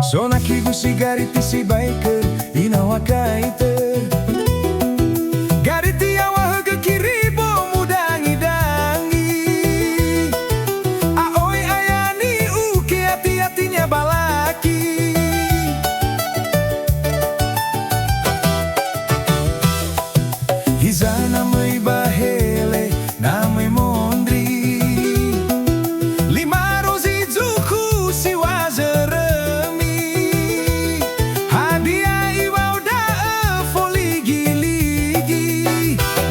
Sonakigu gariti si baike ina wakaite gariti awahaga kiribo mudangi dangi aoi ayani uke hati-hatinya balaki Hiza namai bahele namai mondri lima rozi zuku si wazere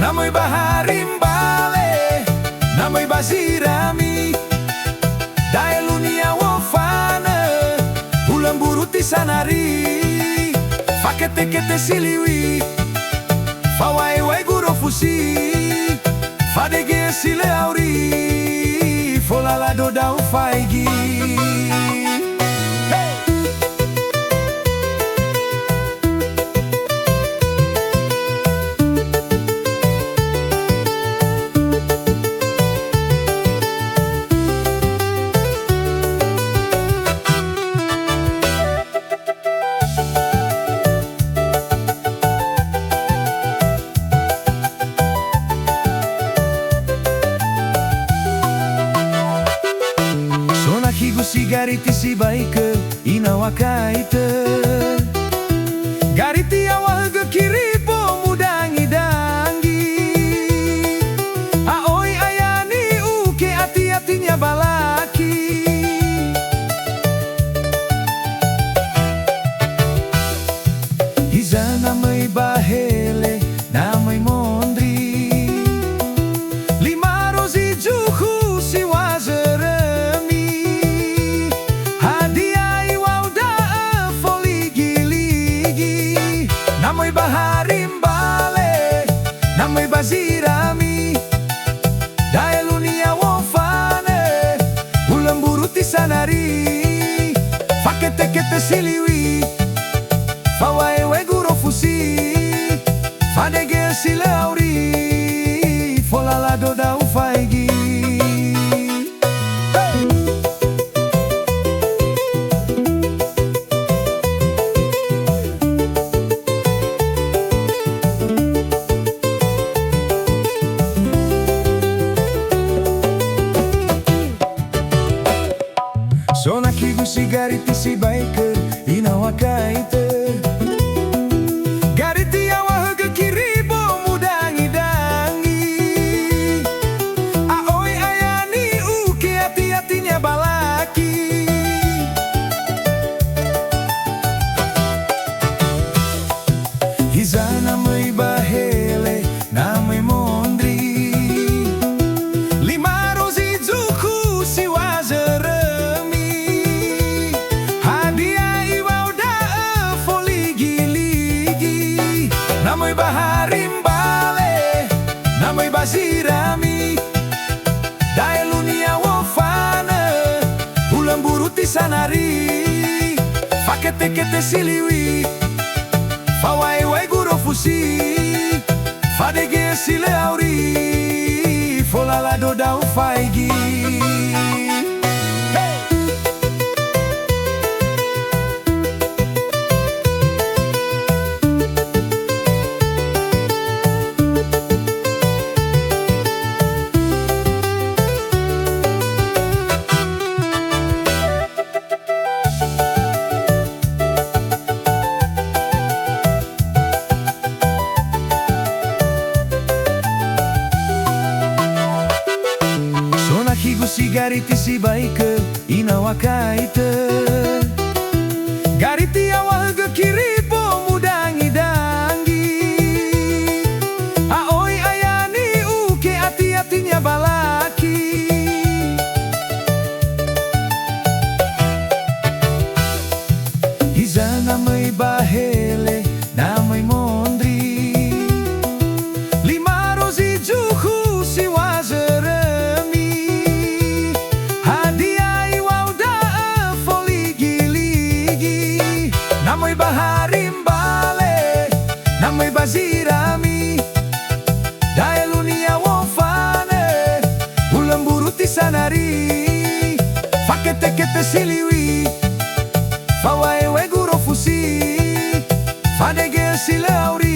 Namai baharimbale, namai bazirami Daya lunia wofana, ulang buruti sanari Fakete-kete siliwi, fawai-wai guro fusi Fadege sile auri, folala doda ufaigi Sonakigu gariti si baike ina wakaite gariti awahaga kiribo mudangi dangi aoi ayani uke hati-hatinya balaki Hiza namai bahele namai mondri lima rozi juhu si wazere Namai baharimbale, namai bazirami Daya lunia wofane, ulang buruti sanari Fakete-kete siliwi, fawai-wai guro fusi Fadege sile auri, folala doda ufaigi Sonakigu gariti si baike ina wakaite gariti awahaga kiribo mudangi dangi aoi ayani uke hati-hatinya balaki Hiza namai bahele namai mondri lima rozi zuku si wazere Namai baharimbale, namai bazirami Daya lunia wofana, ulang buruti sanari Fakete-kete siliwi, fawai-wai guro fusi Fadege sile auri, folala doda ufaigi Sonakigu gariti si baike ina wakaite gariti awahaga kiribo mudangi dangi aoi ayani uke hati-hatinya balaki Hiza namai bahele namai mondri lima rozi juhu si wazere Hadiah iwauda namai bazirami dae lunia wofane ulemburu tisanari fakete kete siliwi fawae we guro fusi fadege silauri